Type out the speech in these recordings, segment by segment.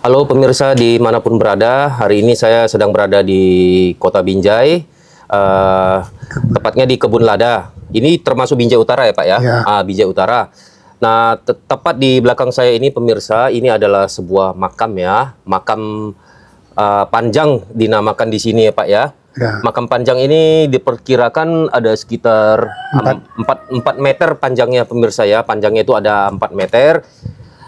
Halo pemirsa dimanapun berada, hari ini saya sedang berada di Kota Binjai, tepatnya di Kebun Lada. Ini termasuk Binjai Utara ya Pak ya? Ya. Binjai Utara. Nah, tepat di belakang saya ini pemirsa, ini adalah sebuah makam ya, makam panjang dinamakan di sini ya Pak ya. Ya. Makam panjang ini diperkirakan ada sekitar 4 meter panjangnya pemirsa ya, panjangnya itu ada 4 meter.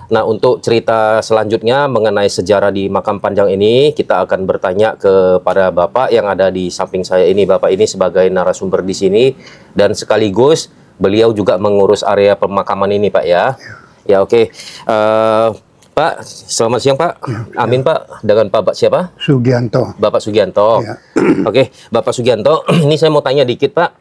Nah, untuk cerita selanjutnya mengenai sejarah di makam panjang ini, kita akan bertanya kepada Bapak yang ada di samping saya ini. Bapak ini sebagai narasumber di sini dan sekaligus beliau juga mengurus area pemakaman ini, Pak ya. Ya, oke. Pak, selamat siang, Pak. Amin, Pak. Dengan Pak siapa? Sugianto. Bapak Sugianto. Ya. Oke, Bapak Sugianto, ini saya mau tanya dikit, Pak.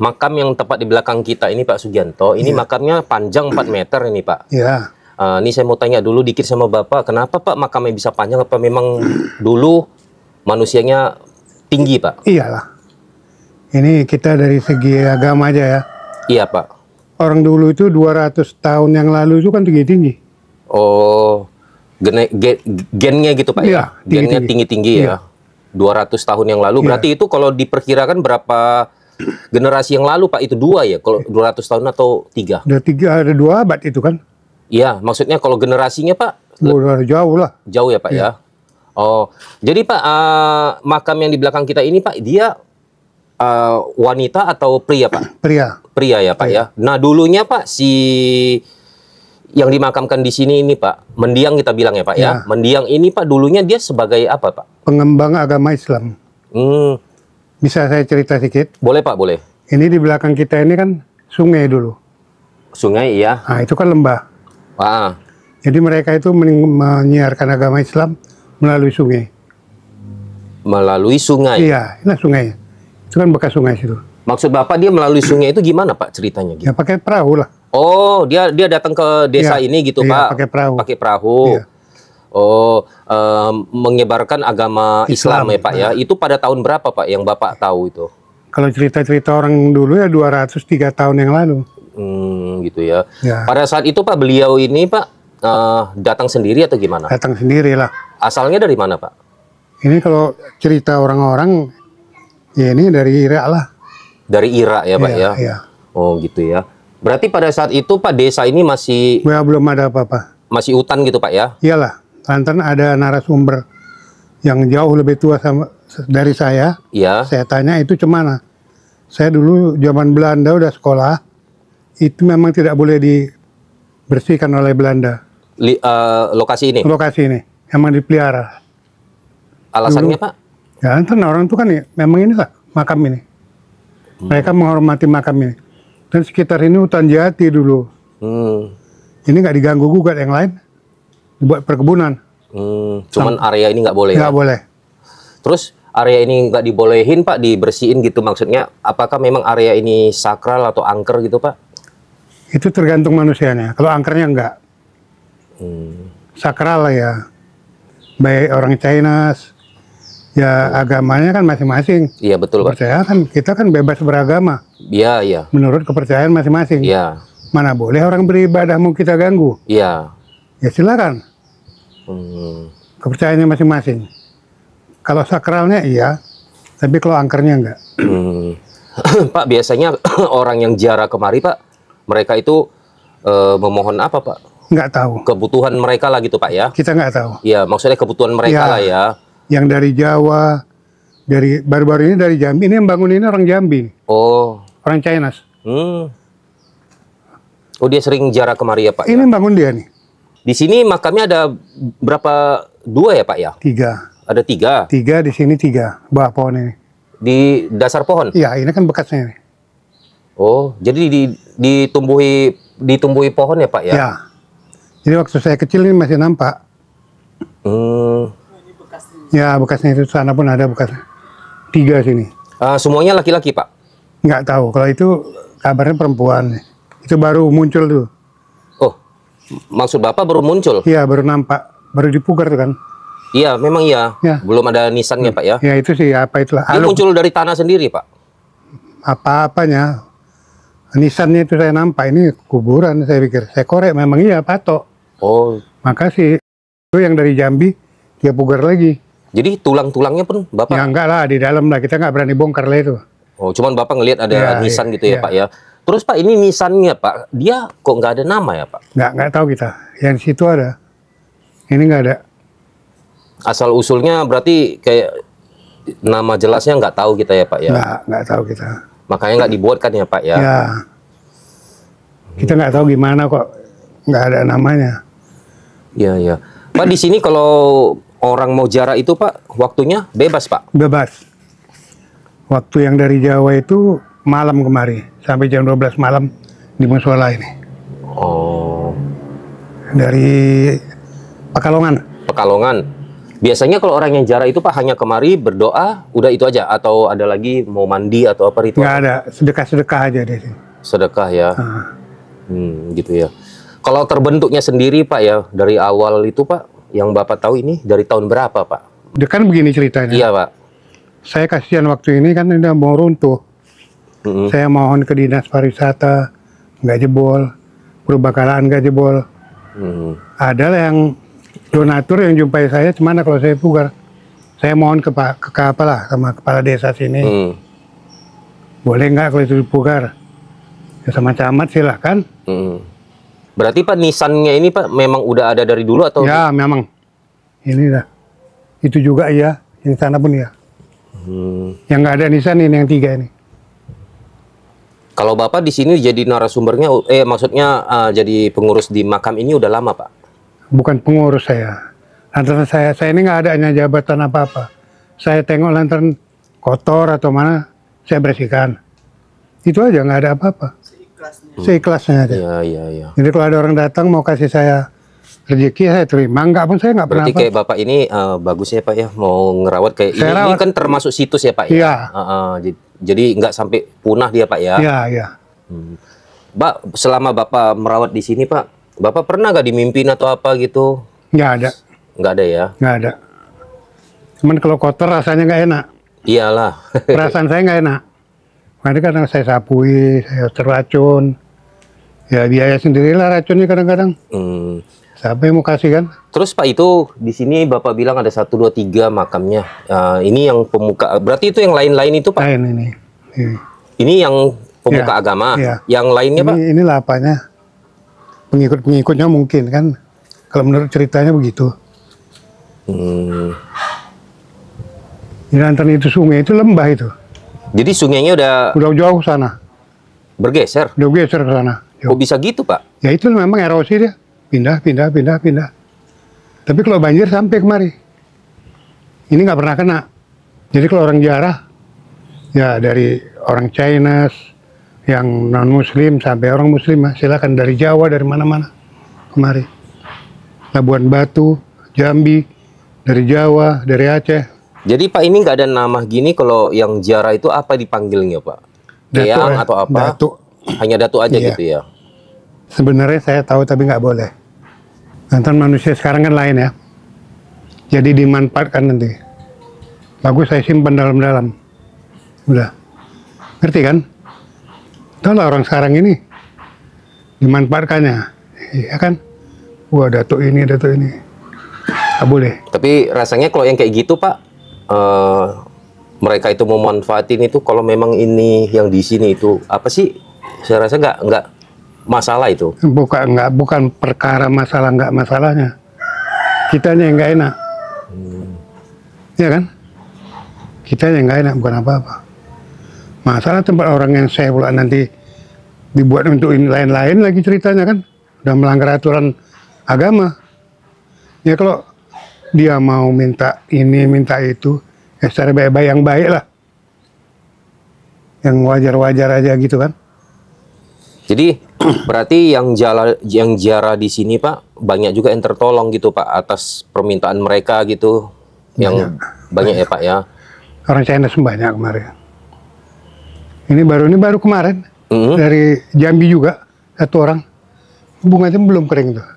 Makam yang tepat di belakang kita ini, Pak Sugianto, ini makamnya panjang 4 meter ini, Pak. Ya. Ini saya mau tanya dulu dikit sama Bapak, kenapa Pak makamnya bisa panjang? Apa memang dulu manusianya tinggi, Pak? Iyalah. Ini kita dari segi agama aja ya. Iya, Pak. Orang dulu itu 200 tahun yang lalu itu kan tinggi-tinggi. Oh, gennya gitu, Pak Iya, ya? Gennya tinggi-tinggi ya? 200 tahun yang lalu, berarti itu kalau diperkirakan berapa generasi yang lalu, Pak? Itu 2 ya? Kalau 200 tahun atau 3? Ada 2 abad itu kan. Iya, maksudnya kalau generasinya, Pak? Udah jauh lah. Jauh ya, Pak ya? Oh, jadi Pak, makam yang di belakang kita ini, Pak, dia wanita atau pria, Pak? Pria. Pria ya, Pak ya. Nah, dulunya Pak, si yang dimakamkan di sini ini, Pak, mendiang kita bilang ya, Pak ya. Mendiang ini, Pak, dulunya dia sebagai apa, Pak? Pengembang agama Islam. Bisa saya cerita sedikit? Boleh, Pak, boleh. Ini di belakang kita ini kan sungai dulu. Sungai, iya. Nah, itu kan lembah. Jadi mereka itu menyiarkan agama Islam melalui sungai. Melalui sungai? Iya, ini sungai. Itu kan bekas sungai situ. Maksud Bapak dia melalui sungai itu gimana, Pak, ceritanya? Gitu? Ya pakai perahu lah. Oh, dia datang ke desa ini gitu, Pak? Pakai perahu. Pakai perahu. Iya. Oh, menyebarkan agama Islam ya, Pak ya. Itu pada tahun berapa, Pak, yang Bapak tahu itu? Kalau cerita-cerita orang dulu ya 203 tahun yang lalu. Gitu ya. Ya. Pada saat itu Pak, beliau ini Pak datang sendiri atau gimana? Datang sendiri lah. Asalnya dari mana, Pak? Ini kalau cerita orang-orang, ya ini dari Irak lah. Dari Irak ya, Pak ya? Iya. Oh, gitu ya. Berarti pada saat itu Pak, desa ini masih Ya, belum ada apa-apa. masih hutan gitu, Pak ya? Iyalah, lantaran ada narasumber yang jauh lebih tua dari saya. Iya. Saya tanya itu cemana. Saya dulu zaman Belanda udah sekolah. Itu memang tidak boleh dibersihkan oleh Belanda. Lokasi ini? Lokasi ini memang dipelihara. Alasannya, Dulu, Pak? Ya, kan orang itu kan ya, memang inilah makam ini. Mereka menghormati makam ini. Dan sekitar ini hutan jati dulu. Ini nggak diganggu gugat yang lain. Dibuat perkebunan. Cuman area ini nggak boleh ya? Nggak boleh. Terus area ini nggak dibolehin, Pak, dibersihin gitu maksudnya? Apakah memang area ini sakral atau angker gitu, Pak? Itu tergantung manusianya. Kalau angkernya enggak. Sakral lah ya. Baik orang Chinese, ya agamanya kan masing-masing. Iya, betul, Pak. Percaya kan, kita kan bebas beragama. Iya, iya. Menurut kepercayaan masing-masing. Iya. Mana boleh orang beribadah mau kita ganggu. Iya. Ya silakan. Kepercayaannya masing-masing. Kalau sakralnya iya, tapi kalau angkernya enggak. Pak, biasanya orang yang ziarah kemari, Pak, mereka itu memohon apa, Pak? Nggak tahu. Kebutuhan mereka lah gitu, Pak ya? Kita nggak tahu. Iya, maksudnya kebutuhan mereka Ya. lah ya. Yang dari Jawa, dari baru-baru ini dari Jambi. Ini yang bangun ini orang Jambi. Oh. Orang Chinese. Oh, dia sering ziarah kemari ya, Pak? Ini Ya? bangun dia nih. Di sini makamnya ada berapa? 2 ya, Pak ya? 3. Ada 3? 3 di sini 3. Bawah pohon ini. Di dasar pohon? Iya, ini kan bekasnya nih. Oh, jadi ditumbuhi pohon ya, Pak ya? Ya. Jadi waktu saya kecil ini masih nampak. Ya, bekasnya itu sana pun ada bekasnya. 3 sini. Semuanya laki-laki, Pak? Nggak tahu. Kalau itu kabarnya perempuan. Itu baru muncul tuh. Oh, maksud Bapak baru muncul? Iya, baru nampak. Baru dipugar tuh kan. Iya, memang iya. Ya. Belum ada nisannya, Pak ya? Ya, itu sih apa itulah. Dia muncul dari tanah sendiri, Pak? Apa-apanya. Nisannya itu saya nampak. Ini kuburan saya pikir. Saya korek memang iya patok. Oh. Makasih. Itu yang dari Jambi, dia pugar lagi. Jadi tulang-tulangnya pun Bapak? Ya enggak lah, di dalam lah. Kita nggak berani bongkar lah itu. Oh, cuman Bapak ngelihat ada Ya, nisan gitu ya ya. Pak ya. Terus Pak, ini nisannya Pak, dia kok nggak ada nama ya Pak? Nggak tahu kita. Yang di situ ada. Ini nggak ada. Asal-usulnya berarti kayak nama jelasnya nggak tahu kita ya Pak ya? Nggak tahu kita. Makanya nggak dibuatkan ya Pak ya? Ya. Kita nggak tahu gimana kok nggak ada namanya. Iya, iya. Pak, di sini kalau orang mau ziarah itu Pak, waktunya bebas Pak? Bebas. Waktu yang dari Jawa itu malam kemari. Sampai jam 12 malam di musola ini. Oh. Dari Pekalongan. Pekalongan. Biasanya kalau orang yang ziarah itu Pak hanya kemari berdoa, udah itu aja? Atau ada lagi mau mandi atau apa ritual? Nggak ada. Sedekah-sedekah aja deh. Sedekah ya? Nah. Gitu ya. Kalau terbentuknya sendiri Pak ya, dari awal itu Pak, yang Bapak tahu ini dari tahun berapa Pak? Dia kan begini ceritanya. Iya Pak. Saya kasihan waktu ini kan udah mau runtuh. Saya mohon ke dinas pariwisata, nggak jebol. Perbakalan nggak jebol. Ada yang donatur yang jumpai saya, cemana kalau saya pugar. Saya mohon ke apa lah sama kepala desa sini. Boleh nggak kalau itu dipugar? Ya, sama camat silahkan. Berarti Pak nisannya ini Pak memang udah ada dari dulu atau? Ya memang. Ini dah. Itu juga iya. Ini sana pun ya. Yang nggak ada nisan ini yang 3 ini. Kalau Bapak di sini jadi narasumbernya, maksudnya jadi pengurus di makam ini udah lama Pak? Bukan pengurus saya. Lantaran saya ini nggak adanya jabatan apa-apa. Saya tengok lantaran kotor atau mana, saya bersihkan. Itu aja, nggak ada apa-apa. Seikhlasnya aja. Iya. Jadi kalau ada orang datang mau kasih saya rezeki, saya terima. Enggak pun saya nggak pernah. Berarti kayak Bapak ini bagusnya Pak ya, mau ngerawat kayak ini kan termasuk situs ya Pak ya? Iya. Jadi nggak sampai punah dia Pak ya? Iya. Pak, selama Bapak merawat di sini Pak, Bapak pernah nggak dimimpin atau apa gitu? Nggak ada. Nggak ada ya? Nggak ada. Cuman kalau kotor rasanya nggak enak. Iyalah. Perasaan saya nggak enak. Makanya kadang saya sapui, saya terracun. Ya biaya sendirilah racunnya kadang-kadang. Siapa yang mau kasih kan? Terus Pak, itu di sini Bapak bilang ada 1, 2, 3 makamnya. Ini yang pemuka. Berarti itu yang lain-lain itu Pak? Lain ini. Ini yang pemuka agama. Iya. Yang lainnya Pak? Ini lapanya. Pengikut-pengikutnya mungkin kan. Kalau menurut ceritanya begitu. Di antara itu sungai itu lembah itu. Jadi sungainya Udah jauh sana. bergeser? Udah geser ke sana. Kok bisa gitu Pak? Ya itu memang erosi dia. Pindah. Tapi kalau banjir sampai kemari. Ini nggak pernah kena. Jadi kalau orang jarah, ya dari orang Chinese, yang non-muslim sampai orang muslim, silakan dari Jawa, dari mana-mana kemari. Labuan Batu, Jambi, dari Jawa, dari Aceh. Jadi Pak, ini nggak ada nama gini kalau yang ziarah itu apa dipanggilnya Pak? Deyang atau apa? Datuk. Hanya Datuk aja Iya. gitu ya? Sebenarnya saya tahu tapi nggak boleh. Nanti manusia sekarang kan lain ya. Jadi dimanfaatkan nanti. Bagus saya simpan dalam-dalam. Udah. Ngerti kan? Tahu lah orang sekarang ini dimanfaatkannya. Iya kan? Wah datuk ini. Nggak boleh. Tapi rasanya kalau yang kayak gitu Pak, mereka itu mau manfaatin itu kalau memang ini yang di sini itu apa sih? Saya rasa nggak masalah itu. Bukan perkara masalah nggak masalahnya. Kitanya yang nggak enak. Ya kan? Kitanya yang nggak enak, bukan apa-apa. Masalah tempat orang yang saya pula nanti dibuat untuk ini lain-lain lagi ceritanya kan. Udah melanggar aturan agama. Ya kalau dia mau minta ini, minta itu, ya secara baik-baik yang baik lah. Yang wajar-wajar aja gitu kan. Jadi berarti yang ziarah di sini Pak banyak juga yang tertolong gitu Pak atas permintaan mereka gitu. Yang banyak ya Pak ya. Orang China banyak kemarin. Ini baru kemarin dari Jambi juga 1 orang. Bunganya belum kering tuh.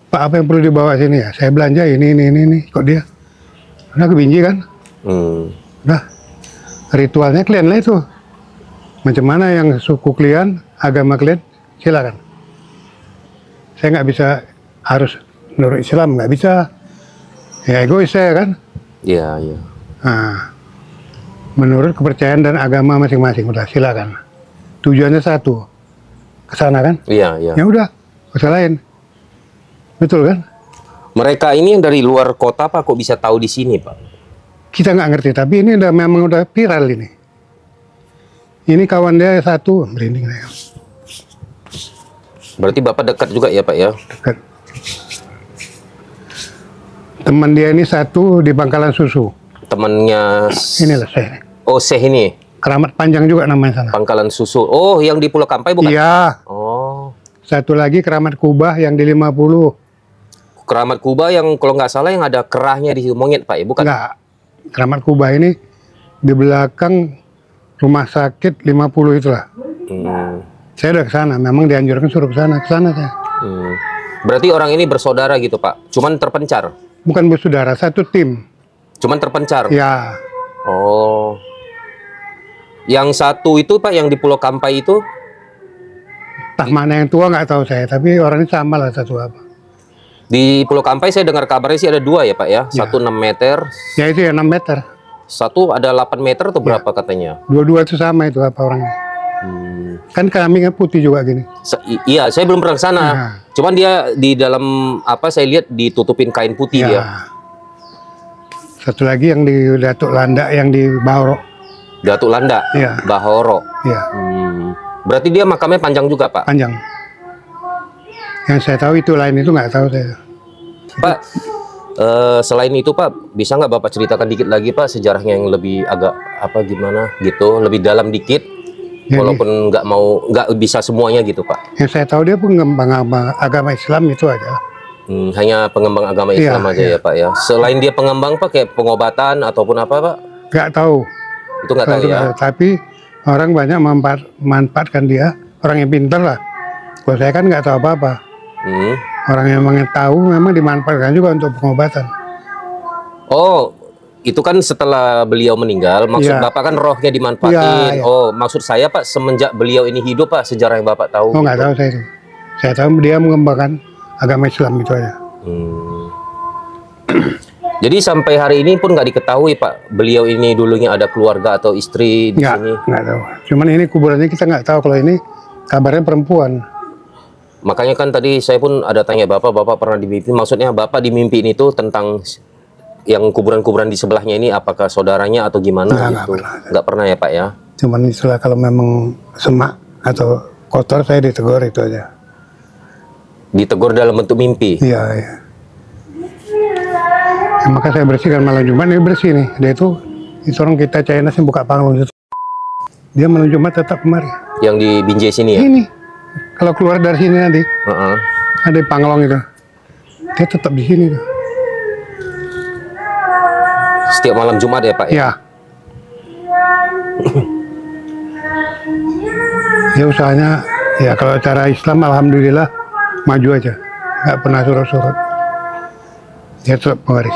Pak apa yang perlu dibawa sini ya? Saya belanja ini. Kok dia? Udah kebinji kan? Udah. Ritualnya kalian lah itu. Macam mana yang suku kalian, agama kalian, silakan. Saya nggak bisa harus menurut Islam nggak bisa. Ya egois saya kan. Iya, iya. Nah, menurut kepercayaan dan agama masing-masing udah silakan. Tujuannya satu, ke sana kan? Iya, iya. Ya udah, nggak usah lain. Betul kan? Mereka ini yang dari luar kota Pak kok bisa tahu di sini Pak? Kita nggak ngerti, tapi ini memang udah viral ini. Ini kawan dia satu, merinding saya. Berarti Bapak dekat juga ya Pak ya? Dekat. Teman dia ini satu di Bangkalan Susu. Temannya... Inilah saya. Oh, Syekh ini? Keramat Panjang juga namanya sana. Pangkalan Susu. Oh, yang di Pulau Kampai bukan? Iya. Oh. Satu lagi Keramat Kubah yang di 50. Keramat Kubah yang kalau nggak salah yang ada kerahnya di monyet Pak ya? Bukan? Enggak. Keramat Kubah ini di belakang rumah sakit 50 itulah. Saya udah ke sana, memang dianjurkan suruh ke sana saya. Berarti orang ini bersaudara gitu Pak? Cuman terpencar? Bukan bersaudara, satu tim. Cuman terpencar? Ya. Oh. Yang satu itu Pak, yang di Pulau Kampai itu? Tak mana yang tua nggak tahu saya, tapi orangnya sama lah satu apa. Di Pulau Kampai saya dengar kabarnya sih ada dua ya Pak ya? Satu 6 meter. Ya itu ya 6 meter. Satu ada 8 meter atau berapa katanya? Dua-dua itu sama itu apa orangnya. Kan kambingnya putih juga gini. Iya, saya belum pernah ke sana. Cuman dia di dalam apa saya lihat ditutupin kain putih dia. Satu lagi yang di Datuk Landa yang di Bahoro. Datuk Landa? Iya. Bahoro? Iya. Berarti dia makamnya panjang juga Pak? Panjang. Yang saya tahu itu lain itu nggak tahu saya. Pak, selain itu Pak, bisa nggak Bapak ceritakan dikit lagi Pak sejarahnya yang lebih agak apa gimana gitu, lebih dalam dikit? Jadi, walaupun nggak bisa semuanya gitu Pak. Yang saya tahu dia pengembang agama Islam itu aja. Hanya pengembang agama Islam aja ya Pak ya. Selain dia pengembang Pak, kayak pengobatan ataupun apa Pak? Nggak tahu. Itu nggak tahu ya. Tapi orang banyak memanfaatkan dia, orang yang pintar lah. Kalau saya kan nggak tahu apa-apa. Orang yang memang tahu memang dimanfaatkan juga untuk pengobatan. Oh, itu kan setelah beliau meninggal, maksud Bapak kan rohnya dimanfaatin. Oh, maksud saya Pak, semenjak beliau ini hidup Pak, sejarah yang Bapak tahu. Oh, nggak tahu saya itu. Saya tahu dia mengembangkan agama Islam itu aja. Jadi sampai hari ini pun nggak diketahui Pak, beliau ini dulunya ada keluarga atau istri di sini? Nggak tahu. Cuman ini kuburannya kita nggak tahu, kalau ini kabarnya perempuan. Makanya kan tadi saya pun ada tanya Bapak pernah dimimpi, maksudnya Bapak dimimpiin itu tentang yang kuburan-kuburan di sebelahnya ini apakah saudaranya atau gimana gitu? Nggak pernah ya Pak ya? Cuman istilah kalau memang semak atau kotor saya ditegur itu aja. Ditegur dalam bentuk mimpi? Iya, iya. Ya, maka saya bersihkan malam Jumat, ini bersih nih. Dia itu orang kita China sih buka panglung itu. Dia malam Jumat tetap kemari. Yang di Binjai sini ya? Ini. Kalau keluar dari sini nanti, ada panglong itu. Dia tetap di sini tuh. Setiap malam Jumat ya Pak? Ya. Ya usahanya, ya kalau cara Islam alhamdulillah maju aja, nggak pernah surut-surut. Dia tetap pewaris.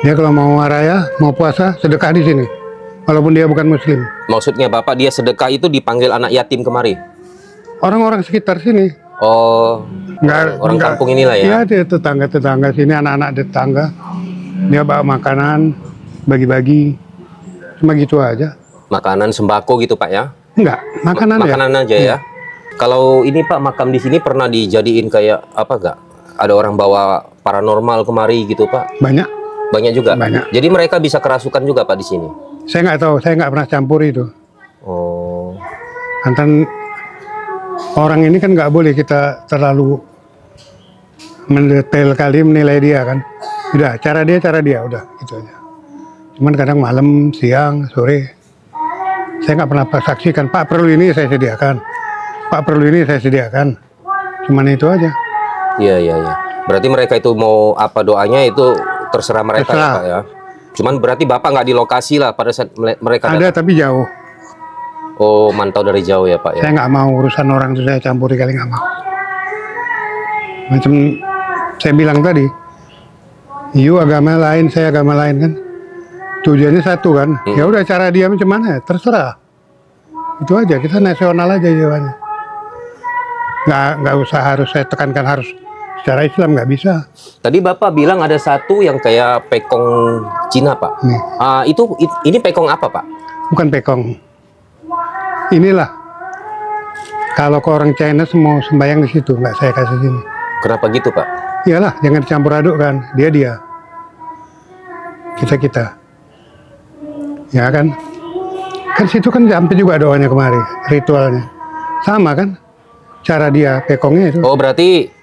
Dia kalau mau raya, mau puasa, sedekah di sini, walaupun dia bukan Muslim. Maksudnya Bapak dia sedekah itu dipanggil anak yatim kemari? Orang-orang sekitar sini. Oh, orang kampung inilah ya? Iya, dia tetangga-tetangga sini, anak-anak tetangga. Dia bawa makanan, bagi-bagi, cuma gitu aja. Makanan sembako gitu Pak ya? Enggak, makanan aja ya. Kalau ini Pak makam di sini pernah dijadiin kayak apa enggak? Ada orang bawa paranormal kemari gitu Pak? Banyak. Banyak juga? Banyak. Jadi mereka bisa kerasukan juga Pak di sini? Saya nggak tahu, saya nggak pernah campur itu. Oh. Antan orang ini kan nggak boleh kita terlalu mendetail kali menilai dia kan. Udah, cara dia udah gitu aja. Cuman kadang malam, siang, sore saya nggak pernah saksikan, Pak perlu ini saya sediakan, Pak perlu ini saya sediakan. Cuman itu aja. Iya. Berarti mereka itu mau apa doanya itu terserah mereka ya Pak ya. Cuman berarti Bapak nggak di lokasi lah pada saat mereka ada datang. tapi jauh. Oh, mantau dari jauh ya Pak ya. Saya nggak mau urusan orang itu saya campuri kali, nggak mau. Macam saya bilang tadi, you agama lain, saya agama lain kan. Tujuannya satu kan. Ya udah cara dia macam mana, terserah. Itu aja, kita nasional aja jawabannya. Nggak usah harus saya tekankan harus secara Islam nggak bisa. Tadi Bapak bilang ada satu yang kayak pekong Cina, Pak. Nih. Ini pekong apa, Pak? Bukan pekong. Inilah. Kalau ke orang China mau sembahyang di situ, nggak saya kasih sini. Kenapa gitu, Pak? Iyalah, jangan dicampur aduk kan. Dia. Kita. Ya kan? Kan situ kan sampai juga doanya kemari, ritualnya. Sama kan? Cara dia pekongnya itu. Oh, berarti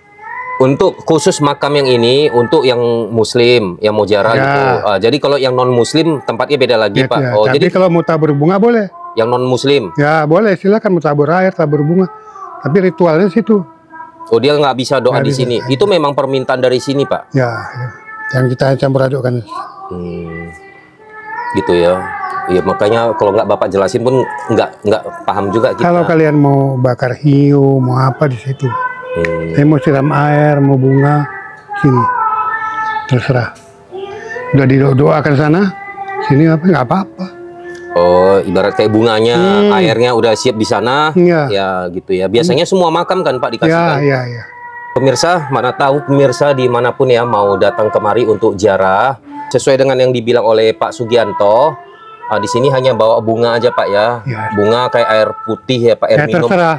untuk khusus makam yang ini untuk yang Muslim yang mau ziarah Ya. gitu. Jadi kalau yang non Muslim tempatnya beda lagi, Ya, Pak. ya. Oh, Tapi jadi kalau mau tabur bunga boleh. yang non Muslim. Ya boleh, silakan mau tabur air, tabur bunga. Tapi ritualnya situ. Oh, dia nggak bisa doa Nggak di bisa. sini. Itu memang permintaan dari sini, Pak. Ya, yang kita campur aduk kan. Gitu ya. Iya, makanya kalau nggak Bapak jelasin pun nggak paham juga kita. Kalau kalian mau bakar hiu, mau apa di situ. Saya mau siram air, mau bunga, sini. Terserah. Udah didoakan sana, sini apa nggak apa-apa. Oh, ibarat kayak bunganya, airnya udah siap di sana. Iya. Ya, gitu ya. Biasanya semua makam kan, Pak, dikasihkan. Ya. Pemirsa, mana tahu pemirsa dimanapun ya mau datang kemari untuk ziarah. Sesuai dengan yang dibilang oleh Pak Sugianto, di sini hanya bawa bunga aja, Pak ya. Ya. Bunga kayak air putih ya, Pak, air Ya minum. terserah.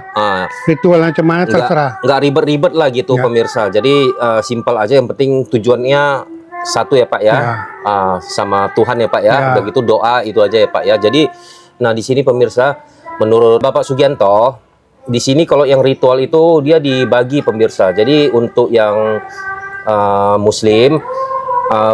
Ritualnya macam mana terserah. Nggak ribet-ribet lah gitu, Ya. pemirsa. Jadi simpel aja, yang penting tujuannya satu ya, Pak ya. Sama Tuhan ya, Pak ya. Ya. Begitu doa itu aja ya, Pak ya. Jadi nah di sini pemirsa, menurut Bapak Sugianto, di sini kalau yang ritual itu dia dibagi, pemirsa. Jadi untuk yang Muslim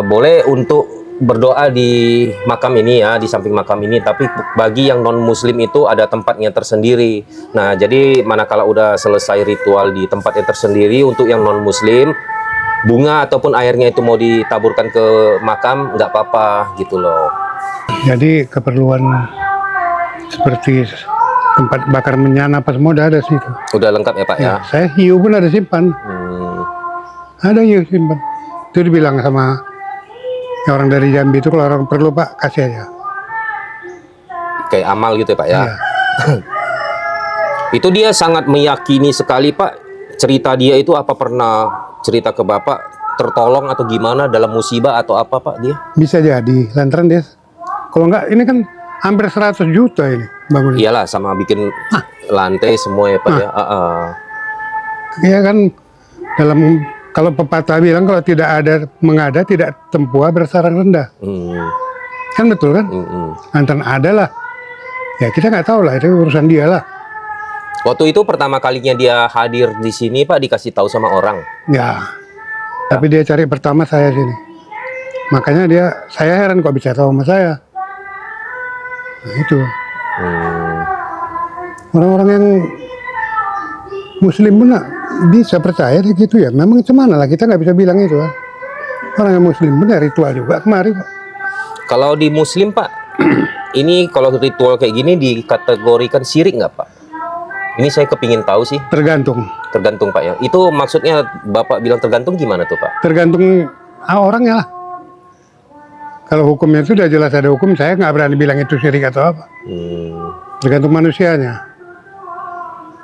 boleh untuk berdoa di makam ini ya, di samping makam ini. Tapi bagi yang non Muslim itu ada tempatnya tersendiri. Nah, jadi manakala udah selesai ritual di tempatnya tersendiri, untuk yang non Muslim, bunga ataupun airnya itu mau ditaburkan ke makam nggak apa-apa gitu loh. Jadi keperluan seperti tempat bakar menyan apa semua udah ada situ. Udah lengkap ya, Pak ya. Saya hiu pun ada simpan. Ada hiu simpan. Itu dibilang sama ya, orang dari Jambi itu, kalau orang perlu Pak kasih aja. Kayak amal gitu ya, Pak ya. Iya. Itu dia sangat meyakini sekali, Pak. Cerita dia itu apa pernah cerita ke Bapak tertolong atau gimana dalam musibah atau apa, Pak, dia? Bisa jadi lantaran dia. Kalau enggak ini kan hampir 100 juta ini bangun. Iyalah, sama bikin lantai semua ya, Pak ya. Iya kan, dalam kalau pepatah bilang kalau tidak ada mengada tidak tempuh bersarang rendah. Kan betul kan? Antara ada lah. Ya kita nggak tahu lah, itu urusan dia lah. Waktu itu pertama kalinya dia hadir di sini, Pak, dikasih tahu sama orang. Ya. Tapi dia cari pertama saya sini. Makanya saya heran kok bisa tahu sama saya. Nah, itu. Orang-orang yang Muslim pun bisa percaya gitu ya. Memang cuman lah, kita nggak bisa bilang itu kan. Orang yang Muslim pun ya ritual juga kemarin kok. Kalau di Muslim, Pak, ini kalau ritual kayak gini dikategorikan syirik nggak, Pak? Ini saya kepingin tahu sih. Tergantung. Tergantung, Pak ya. Itu maksudnya Bapak bilang tergantung gimana tuh, Pak? Tergantung orangnya lah. Kalau hukumnya itu sudah jelas ada hukum, saya nggak berani bilang itu syirik atau apa. Tergantung manusianya.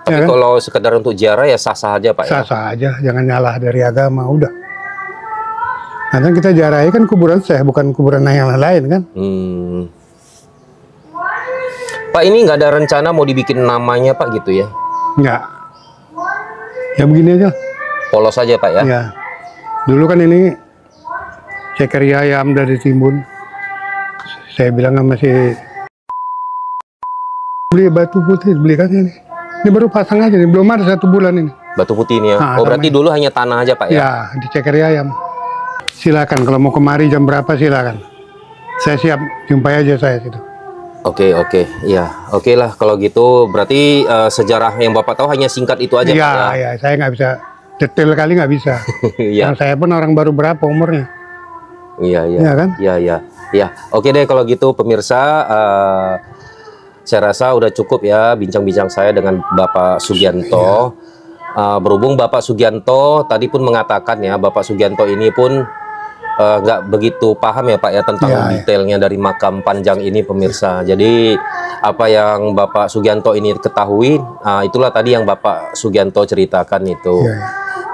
Tapi Ya kan? kalau sekedar untuk ziarah ya sah-sah aja, Pak ya. Sah-sah aja, jangan nyalah dari agama, udah. Karena kita ziarahi kan kuburan saya, bukan kuburan yang lain kan. Pak, ini nggak ada rencana mau dibikin namanya, Pak, gitu ya? Nggak. Ya begini aja. Polos aja, Pak ya? Ya. Dulu kan ini ceker ayam dari Timbun. Saya bilang sama si beli batu putih, belikan ini. Ini baru pasang aja nih, belum ada 1 bulan ini. Batu putih ini ya? Nah, Oh, berarti dulu hanya tanah aja, Pak ya? Ya, di ceker ayam. Silakan kalau mau kemari jam berapa silakan. Saya siap, jumpai aja saya situ. Oke, iya, oke lah kalau gitu. Berarti sejarah yang Bapak tahu hanya singkat itu aja, Iya, Pak ya? ya, saya nggak bisa detail kali, nggak bisa. Iya, Karena saya pun orang baru berapa umurnya. iya, Iya kan? iya. Oke deh kalau gitu, pemirsa. Saya rasa udah cukup ya bincang-bincang saya dengan Bapak Sugianto. Berhubung Bapak Sugianto tadi pun mengatakan ya, Bapak Sugianto ini pun nggak begitu paham ya, Pak ya, tentang detailnya dari makam panjang ini, pemirsa. Jadi apa yang Bapak Sugianto ini ketahui, itulah tadi yang Bapak Sugianto ceritakan itu.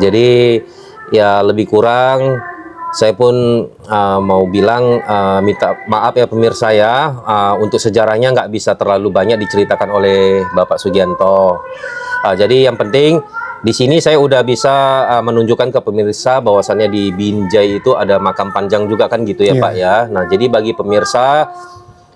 Jadi ya lebih kurang saya pun mau bilang minta maaf ya pemirsa ya, untuk sejarahnya nggak bisa terlalu banyak diceritakan oleh Bapak Sugianto. Jadi yang penting di sini saya udah bisa menunjukkan ke pemirsa bahwasannya di Binjai itu ada makam panjang juga kan gitu ya Pak ya. Nah jadi bagi pemirsa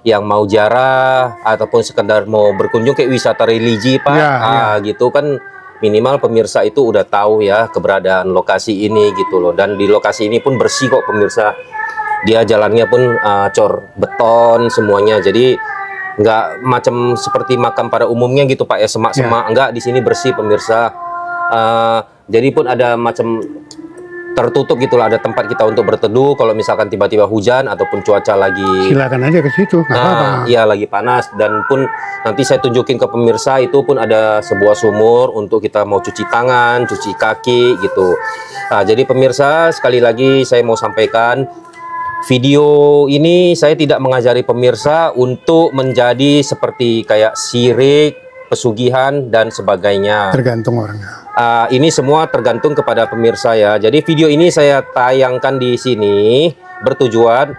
yang mau ziarah ataupun sekedar mau berkunjung ke wisata religi Pak, gitu kan, minimal pemirsa itu udah tahu ya keberadaan lokasi ini gitu loh. Dan di lokasi ini pun bersih kok pemirsa. Dia jalannya pun cor beton semuanya. Jadi nggak macam seperti makam pada umumnya gitu Pak ya, semak-semak. Enggak, di sini bersih pemirsa. Jadi pun ada macam tertutup gitulah, ada tempat kita untuk berteduh kalau misalkan tiba-tiba hujan ataupun cuaca lagi, silakan aja ke situ, nggak apa-apa. Iya, lagi panas. Dan pun nanti saya tunjukin ke pemirsa, itu pun ada sebuah sumur untuk kita mau cuci tangan, cuci kaki gitu. Jadi pemirsa, sekali lagi saya mau sampaikan, video ini saya tidak mengajari pemirsa untuk menjadi seperti kayak sirik, pesugihan dan sebagainya. Tergantung orangnya. Ini semua tergantung kepada pemirsa ya. Jadi video ini saya tayangkan di sini bertujuan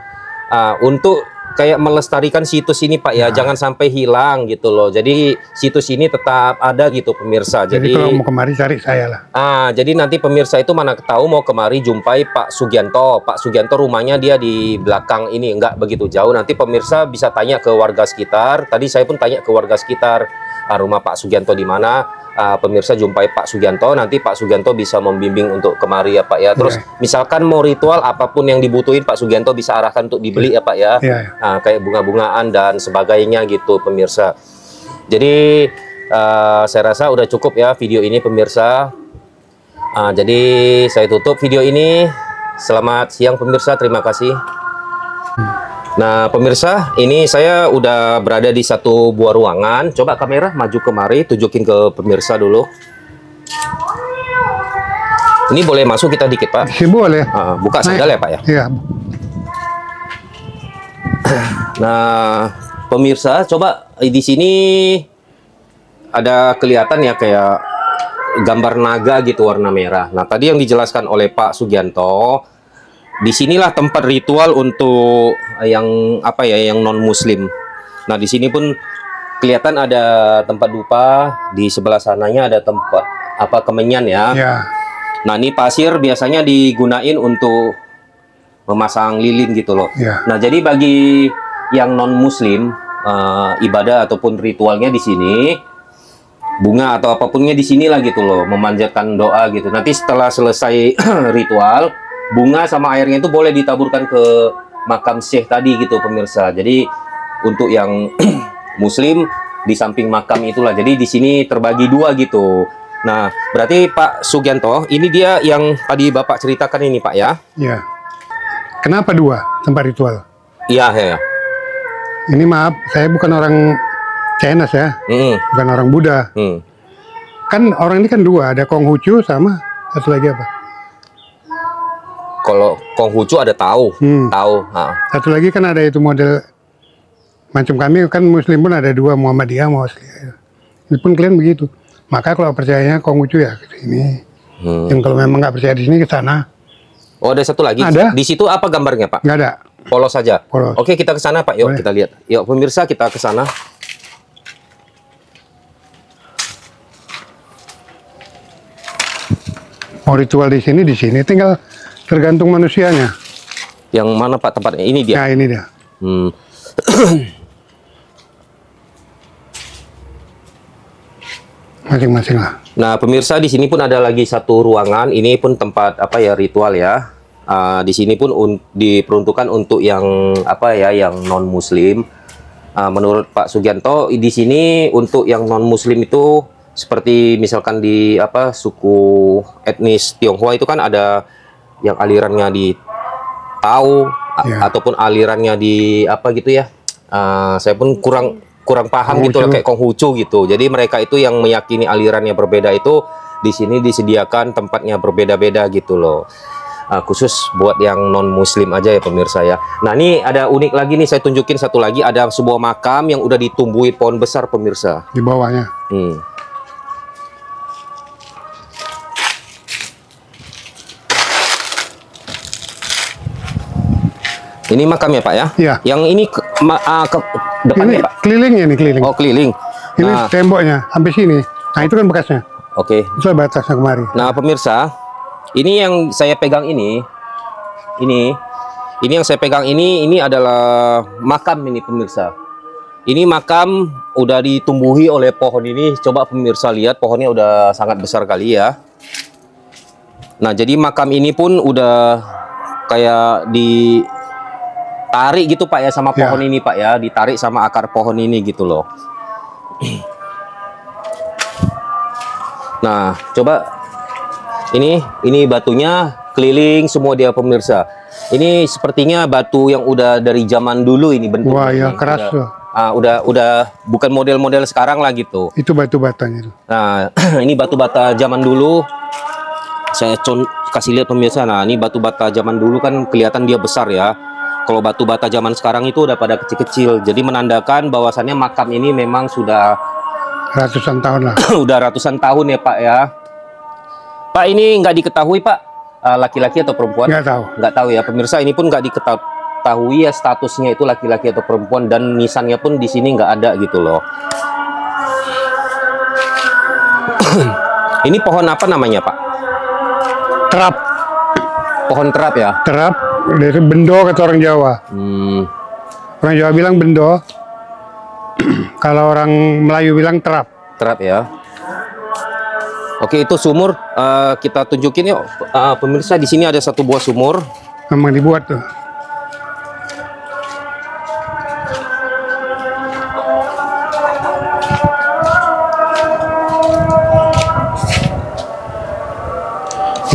untuk kayak melestarikan situs ini Pak ya. Jangan sampai hilang gitu loh. Jadi situs ini tetap ada gitu pemirsa. Jadi kalau mau kemari cari saya lah. Jadi nanti pemirsa itu mana tahu mau kemari jumpai Pak Sugianto. Pak Sugianto rumahnya dia di belakang ini, enggak begitu jauh. Nanti pemirsa bisa tanya ke warga sekitar. Tadi saya pun tanya ke warga sekitar, rumah Pak Sugianto di mana. Pemirsa jumpai Pak Sugianto, nanti Pak Sugianto bisa membimbing untuk kemari ya Pak ya. Terus misalkan mau ritual apapun yang dibutuhin, Pak Sugianto bisa arahkan untuk dibeli ya Pak ya. Kayak bunga-bungaan dan sebagainya gitu pemirsa. Jadi saya rasa udah cukup ya video ini pemirsa. Jadi saya tutup video ini. Selamat siang pemirsa, terima kasih. Nah pemirsa, ini saya udah berada di satu buah ruangan. Coba kamera maju kemari, tunjukin ke pemirsa dulu. Ini boleh masuk kita dikit Pak? Boleh. Buka sandal ya Pak ya? Iya. Nah pemirsa, coba di sini ada kelihatan ya kayak gambar naga gitu warna merah. Nah tadi yang dijelaskan oleh Pak Sugianto, disinilah tempat ritual untuk yang apa ya, yang non muslim. Nah di sini pun kelihatan ada tempat dupa, di sebelah sananya ada tempat apa kemenyan ya. Nah ini pasir biasanya digunain untuk memasang lilin gitu loh. Nah jadi bagi yang non muslim, ibadah ataupun ritualnya di sini, bunga atau apapunnya di sinilah gitu loh, memanjatkan doa gitu. Nanti setelah selesai ritual, bunga sama airnya itu boleh ditaburkan ke makam syekh tadi gitu pemirsa. Jadi untuk yang muslim di samping makam itulah. Jadi di sini terbagi dua gitu. Nah, berarti Pak Sugianto, ini dia yang tadi Bapak ceritakan ini Pak ya? Iya. Kenapa dua tempat ritual? Iya ya. Ini maaf, saya bukan orang Chinese ya, bukan orang Buddha. Kan orang ini kan dua, ada Konghucu sama satu lagi apa? Kalau Konghucu ada tahu. Satu lagi kan ada itu model macam kami kan muslim pun ada dua, Muhammadiyah, Muasliya. Ini pun kalian begitu. Maka kalau percayanya Konghucu ya ke sini. Yang kalau memang nggak percaya di sini ke sana. Oh ada satu lagi. Ada. Di situ apa gambarnya Pak? Nggak ada. Polos saja. Polos. Oke kita ke sana Pak. Yuk kita lihat. Yuk pemirsa kita ke sana. Mau ritual di sini tinggal tergantung manusianya. Yang mana Pak tempatnya? Ini dia? Nah ini dia. Masing-masing lah. Nah pemirsa di sini pun ada lagi satu ruangan. Ini pun tempat apa ya, ritual ya. Di sini pun diperuntukkan untuk yang apa ya, yang non muslim. Menurut Pak Sugianto di sini untuk yang non muslim itu seperti misalkan di apa suku etnis Tionghoa itu kan ada yang alirannya di Tao ataupun alirannya di apa gitu ya. Saya pun kurang paham gitu loh, kayak Konghucu gitu. Jadi mereka itu yang meyakini alirannya berbeda itu di sini disediakan tempatnya berbeda-beda gitu loh. Khusus buat yang non muslim aja ya pemirsa ya. Nah ini ada unik lagi nih, saya tunjukin satu lagi, ada sebuah makam yang udah ditumbuhi pohon besar pemirsa. Di bawahnya. Ini makamnya Pak ya? Iya. Yang ini ke depannya Ini Pak? kelilingnya nih, keliling. Oh keliling. Ini Nah, temboknya sampai sini. Nah itu kan bekasnya. oke. Itu batasnya kemari. Nah pemirsa, ini yang saya pegang ini yang saya pegang ini adalah makam ini pemirsa. Ini makam udah ditumbuhi oleh pohon ini. Coba pemirsa lihat pohonnya udah sangat besar kali ya. Nah jadi makam ini pun udah kayak ditarik gitu Pak ya sama pohon ini Pak ya, ditarik sama akar pohon ini gitu loh. Nah coba ini batunya keliling semua dia pemirsa. Ini sepertinya batu yang udah dari zaman dulu ini bentuknya. Wah ya, ini. keras tuh. Udah bukan model-model sekarang lah gitu. Itu batu batanya. Nah ini batu bata zaman dulu. Saya kasih lihat pemirsa. Nah ini batu bata zaman dulu kan kelihatan dia besar ya. Kalau batu bata zaman sekarang itu udah pada kecil-kecil. Jadi menandakan bahwasannya makam ini memang sudah Ratusan tahun lah. udah ratusan tahun ya Pak ya. Pak ini nggak diketahui Pak laki-laki atau perempuan? Nggak tahu. Nggak tahu ya pemirsa. Ini pun nggak diketahui ya statusnya itu laki-laki atau perempuan, dan nisannya pun di sini nggak ada gitu loh. Ini pohon apa namanya Pak? Terap. Pohon terap ya? Terap dari bendo kata orang Jawa. Orang Jawa bilang bendo. Kalau orang Melayu bilang terap. Terap ya. Oke, itu sumur. Kita tunjukin yuk pemirsa. Di sini ada satu buah sumur. Memang dibuat tuh.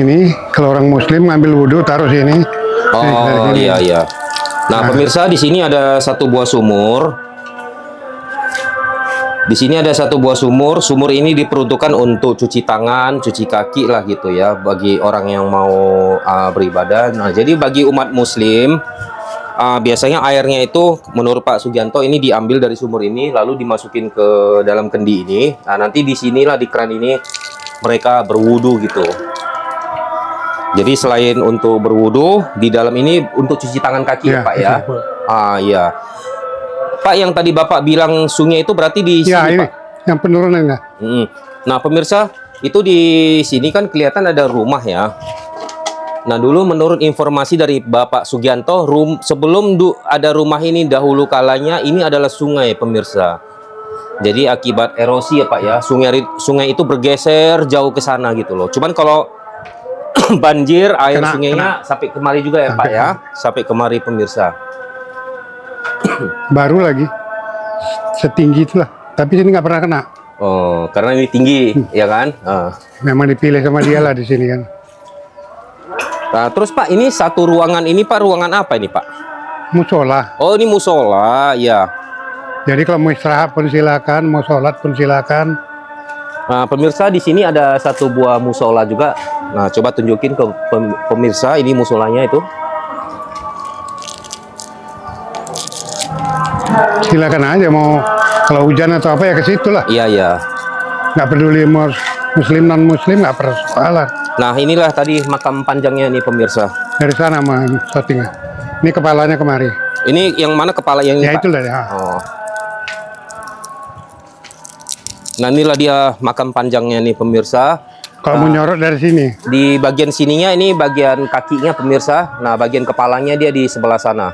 Ini kalau orang Muslim ngambil wudhu taruh sini. Oh iya iya. Nah pemirsa, di sini ada satu buah sumur. Di sini ada satu buah sumur. Sumur ini diperuntukkan untuk cuci tangan, cuci kaki lah gitu ya, bagi orang yang mau beribadah. Nah jadi bagi umat Muslim biasanya airnya itu menurut Pak Sugianto ini diambil dari sumur ini lalu dimasukin ke dalam kendi ini. Nah nanti di sinilah di keran ini mereka berwudu gitu. Jadi selain untuk berwudu, di dalam ini untuk cuci tangan kaki ya, Pak ya. Iya. Pak, yang tadi Bapak bilang sungai itu berarti di sini, ini, Pak? yang penurunannya. Nah, pemirsa, itu di sini kan kelihatan ada rumah ya. Nah, dulu menurut informasi dari Bapak Sugianto, sebelum ada rumah ini dahulu kalanya ini adalah sungai, pemirsa. Jadi akibat erosi ya, Pak ya, sungai itu bergeser jauh ke sana gitu loh. Cuman kalau banjir air sungainya sampai kemari juga ya Pak ya, sampai kemari pemirsa. Baru lagi setinggi itulah, tapi sini nggak pernah kena. Oh, karena ini tinggi ya kan? Memang dipilih sama dia lah di sini kan. Nah, terus Pak, ini satu ruangan ini Pak, ruangan apa ini Pak? Musola. Oh, ini musola ya. Jadi kalau mau istirahat pun silakan, mau sholat pun silakan. Nah, pemirsa, di sini ada satu buah musola juga. Nah, coba tunjukin ke pemirsa ini musolanya itu. Silakan aja mau kalau hujan atau apa ya ke situ lah. Iya, iya. Nggak peduli mau Muslim non Muslim nggak pernah soalan. Nah, inilah tadi makam panjangnya nih pemirsa. Dari sana mah shootingnya. Ini kepalanya kemari. Ini yang mana kepala yang ini, Ya Pak? itu lah ya. Oh. Nah, inilah dia makam panjangnya nih pemirsa. Kalau mau nyorot dari sini. Di bagian sininya ini bagian kakinya pemirsa. Nah, bagian kepalanya dia di sebelah sana.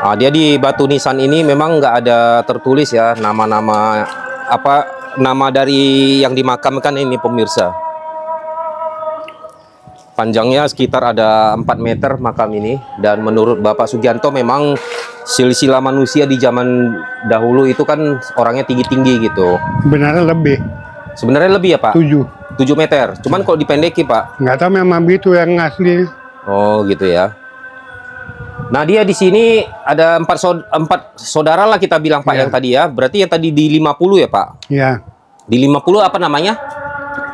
Nah, dia di batu nisan ini memang nggak ada tertulis ya nama-nama nama dari yang dimakamkan ini pemirsa. Panjangnya sekitar ada 4 meter makam ini, dan menurut Bapak Sugianto memang silsilah manusia di zaman dahulu itu kan orangnya tinggi-tinggi gitu. Sebenarnya lebih. Sebenarnya lebih ya Pak? 7 meter. Cuman kalau dipendeki Pak? Nggak tahu memang begitu yang asli. Oh gitu ya. Nah dia di sini ada 4 saudara lah kita bilang Pak yang tadi ya. Berarti yang tadi di 50 ya Pak? Iya. Di 50 apa namanya?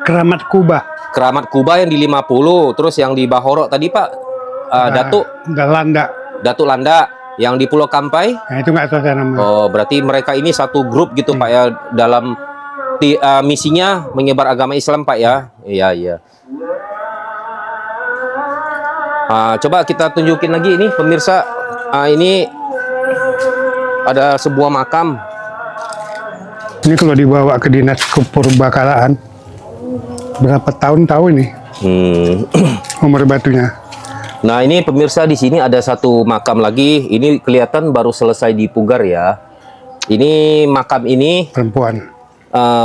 Keramat Kuba. Keramat Kuba yang di 50. Terus yang di Bahorok tadi Pak? Datuk Landa. Yang di Pulau Kampai? Nah itu nggak tahu saya namanya. Oh berarti mereka ini satu grup gitu Pak ya. Dalam misinya menyebar agama Islam Pak ya. Iya iya. Coba kita tunjukin lagi ini pemirsa. Ini ada sebuah makam. Ini kalau dibawa ke dinas kepurbakalaan berapa tahun tahu ini umur batunya. Nah ini pemirsa, di sini ada satu makam lagi. Ini kelihatan baru selesai dipugar ya. Ini makam ini Perempuan.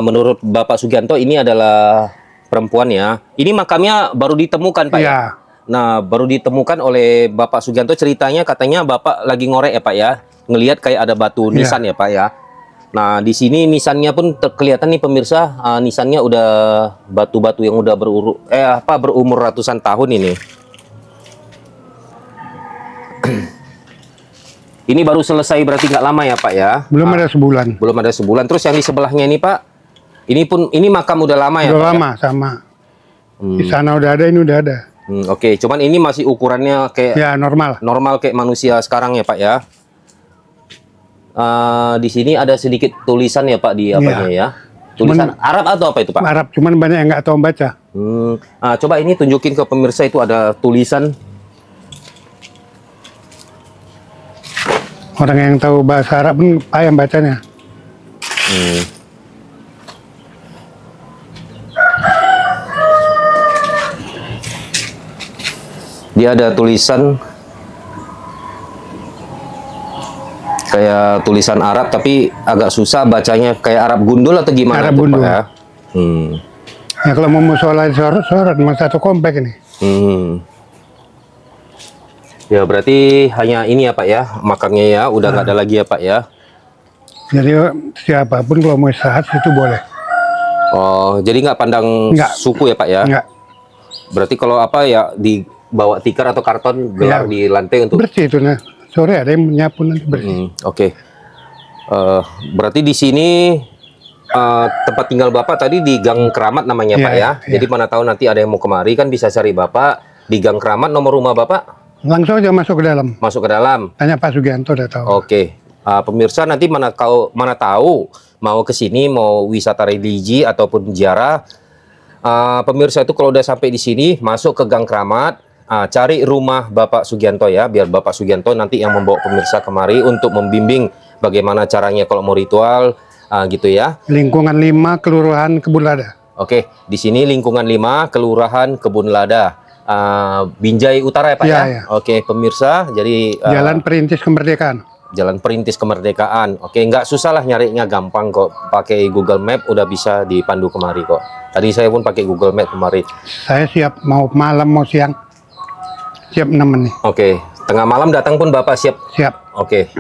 Menurut Bapak Sugianto ini adalah perempuan ya. Ini makamnya baru ditemukan Pak ya. Nah baru ditemukan oleh Bapak Sugianto. Ceritanya katanya Bapak lagi ngorek ya Pak ya. Ngelihat kayak ada batu nisan ya Pak ya. Nah di sini nisannya pun kelihatan nih pemirsa. Nisannya udah batu-batu yang udah berumur ratusan tahun ini. Ini baru selesai berarti nggak lama ya Pak ya? Belum ada sebulan. Belum ada sebulan. Terus yang di sebelahnya ini Pak, ini makam udah lama ya? Udah Pak, lama ya? sama. Di sana udah ada, ini udah ada. Oke, cuman ini masih ukurannya kayak ya normal. Normal kayak manusia sekarang ya Pak ya? Di sini ada sedikit tulisan ya Pak di apanya ya? Tulisan Arab atau apa itu Pak? Arab, cuman banyak yang nggak tahu baca. Coba ini tunjukin ke pemirsa, itu ada tulisan. Orang yang tahu bahasa Arab pun payah bacanya. Dia ada tulisan kayak tulisan Arab tapi agak susah bacanya, kayak Arab gundul atau gimana? Arab gundul. Ya? Ya kalau mau sholat sorot mas satu komplek ini. Ya berarti hanya ini ya Pak ya, makamnya ya, udah nggak ada lagi ya Pak ya. Jadi siapapun kalau mau istirahat itu boleh. Oh, jadi nggak pandang suku ya Pak ya? Enggak. Berarti kalau apa ya, dibawa tikar atau karton gelar di lantai untuk bersih itu. Nah sore ada yang menyapu nanti bersih. Oke. Berarti di sini tempat tinggal Bapak tadi di Gang Keramat namanya Pak ya? Jadi mana tahu nanti ada yang mau kemari kan bisa cari Bapak di Gang Keramat. Nomor rumah Bapak? Langsung aja masuk ke dalam. Masuk ke dalam. Tanya Pak Sugianto udah tahu. Oke. Pemirsa nanti mana tahu mau ke sini mau wisata religi ataupun ziarah. Pemirsa itu kalau udah sampai di sini masuk ke Gang Keramat, cari rumah Bapak Sugianto ya, biar Bapak Sugianto nanti yang membawa pemirsa kemari untuk membimbing bagaimana caranya kalau mau ritual gitu ya. Lingkungan 5 Kelurahan Kebun Lada. Oke, di sini lingkungan 5 Kelurahan Kebun Lada. Binjai Utara ya Pak ya? Oke pemirsa, jadi Jalan Perintis Kemerdekaan. Jalan Perintis Kemerdekaan. Oke, nggak susah lah nyarinya, gampang kok. Pakai Google Map udah bisa dipandu kemari kok. Tadi saya pun pakai Google Map kemari. Saya siap, mau malam mau siang siap nemenin. Oke, tengah malam datang pun Bapak siap? Siap. Oke,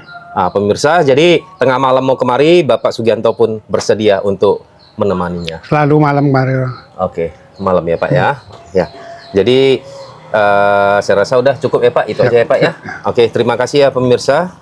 pemirsa, jadi tengah malam mau kemari, Bapak Sugianto pun bersedia untuk menemaninya. Selalu malam kemarin. Oke, malam ya Pak ya. Ya. Jadi saya rasa udah cukup ya Pak, itu aja ya Pak ya. Oke, terima kasih ya pemirsa.